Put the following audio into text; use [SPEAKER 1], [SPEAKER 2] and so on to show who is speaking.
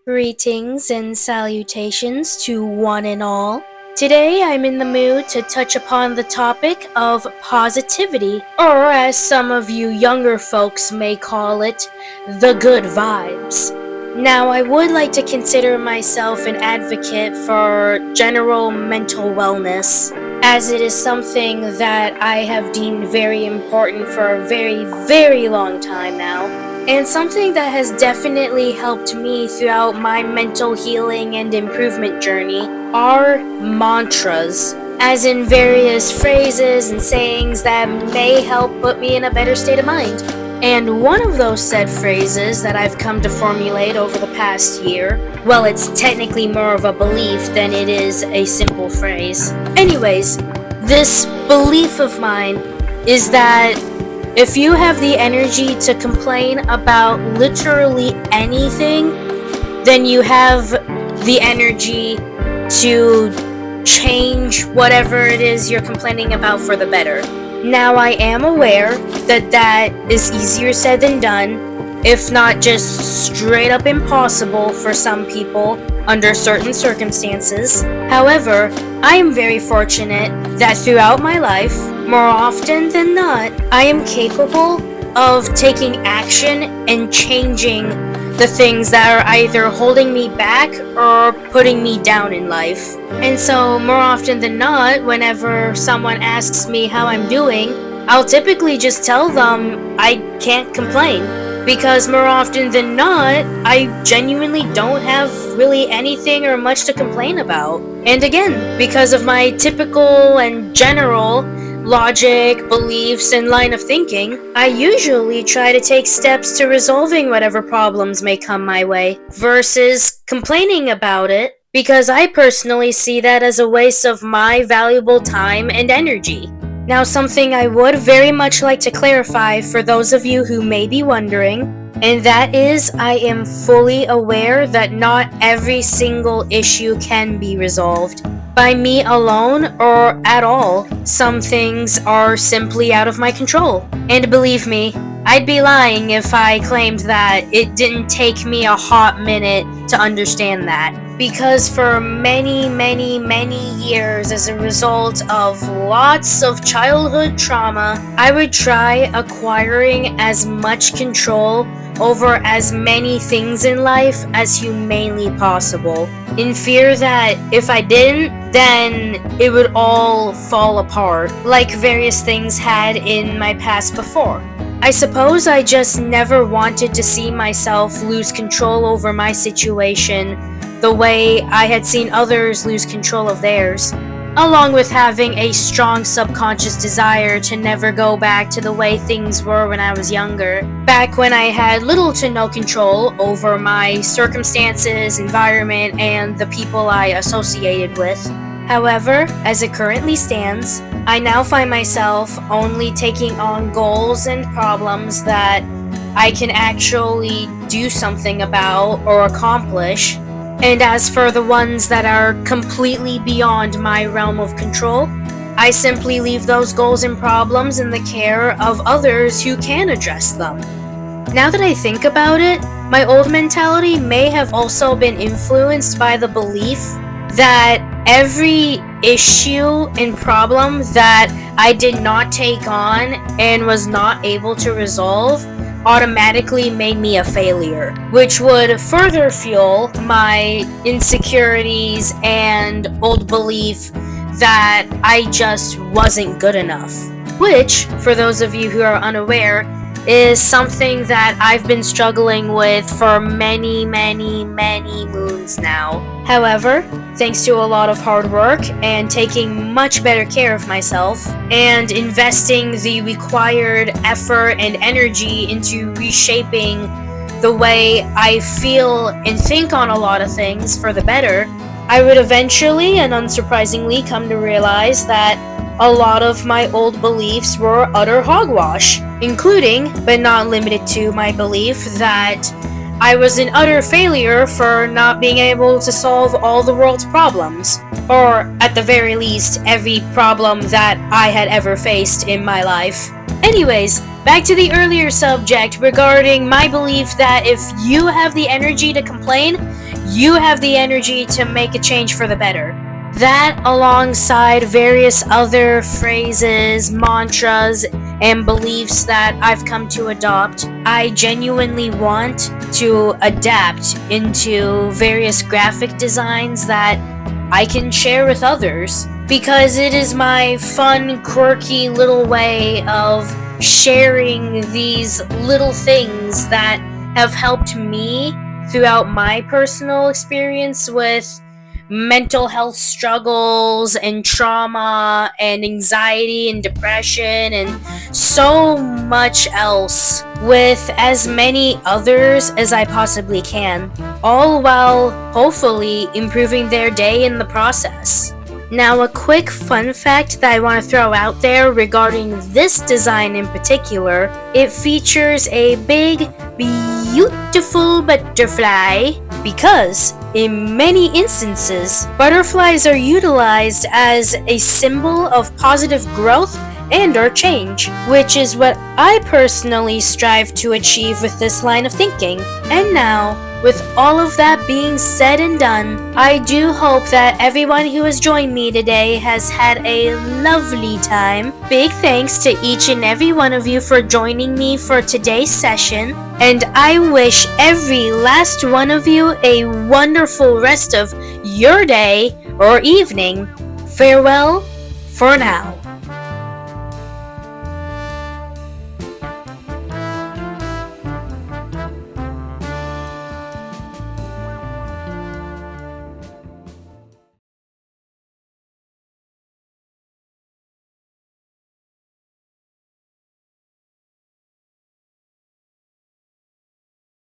[SPEAKER 1] Greetings and salutations to one and all. Today I'm in the mood to touch upon the topic of positivity, or as some of you younger folks may call it, the good vibes. Now, I would like to consider myself an advocate for general mental wellness, as it is something that I have deemed very important for a very, very long time now. And something that has definitely helped me throughout my mental healing and improvement journey are mantras, as in various phrases and sayings that may help put me in a better state of mind. And one of those said phrases that I've come to formulate over the past year, well, it's technically more of a belief than it is a simple phrase. Anyways, this belief of mine is that if you have the energy to complain about literally anything, then you have the energy to change whatever it is you're complaining about for the better. Now, I am aware that that is easier said than done, if not just straight up impossible for some people under certain circumstances. However, I am very fortunate that throughout my life, more often than not, I am capable of taking action and changing the things that are either holding me back or putting me down in life. And so, more often than not, whenever someone asks me how I'm doing, I'll typically just tell them I can't complain. Because more often than not, I genuinely don't have really anything or much to complain about. And again, because of my typical and general logic, beliefs, and line of thinking, I usually try to take steps to resolving whatever problems may come my way, versus complaining about it, because I personally see that as a waste of my valuable time and energy. Now, something I would very much like to clarify for those of you who may be wondering, and that is I am fully aware that not every single issue can be resolved by me alone or at all. Some things are simply out of my control. And believe me, I'd be lying if I claimed that it didn't take me a hot minute to understand that. Because for many, many, many years, as a result of lots of childhood trauma, I would try acquiring as much control over as many things in life as humanly possible, in fear that if I didn't, then it would all fall apart, like various things had in my past before. I suppose I just never wanted to see myself lose control over my situation the way I had seen others lose control of theirs, along with having a strong subconscious desire to never go back to the way things were when I was younger, back when I had little to no control over my circumstances, environment, and the people I associated with. However, as it currently stands, I now find myself only taking on goals and problems that I can actually do something about or accomplish. And as for the ones that are completely beyond my realm of control, I simply leave those goals and problems in the care of others who can address them. Now that I think about it, my old mentality may have also been influenced by the belief that every issue and problem that I did not take on and was not able to resolve automatically made me a failure, which would further fuel my insecurities and old belief that I just wasn't good enough. Which, for those of you who are unaware, is something that I've been struggling with for many, many, many moons now. However, thanks to a lot of hard work and taking much better care of myself and investing the required effort and energy into reshaping the way I feel and think on a lot of things for the better, I would eventually and unsurprisingly come to realize that a lot of my old beliefs were utter hogwash, including, but not limited to, my belief that I was an utter failure for not being able to solve all the world's problems, or at the very least, every problem that I had ever faced in my life. Anyways, back to the earlier subject regarding my belief that if you have the energy to complain, you have the energy to make a change for the better. That, alongside various other phrases, mantras, and beliefs that I've come to adopt, I genuinely want to adapt into various graphic designs that I can share with others, because it is my fun, quirky little way of sharing these little things that have helped me throughout my personal experience with mental health struggles and trauma and anxiety and depression and so much else, with as many others as I possibly can, all while hopefully improving their day in the process. Now, a quick fun fact that I want to throw out there regarding this design in particular: it features a big, beautiful butterfly, because in many instances, butterflies are utilized as a symbol of positive growth and or change, which is what I personally strive to achieve with this line of thinking. And now, with all of that being said and done, I do hope that everyone who has joined me today has had a lovely time. Big thanks to each and every one of you for joining me for today's session, and I wish every last one of you a wonderful rest of your day or evening. Farewell for now.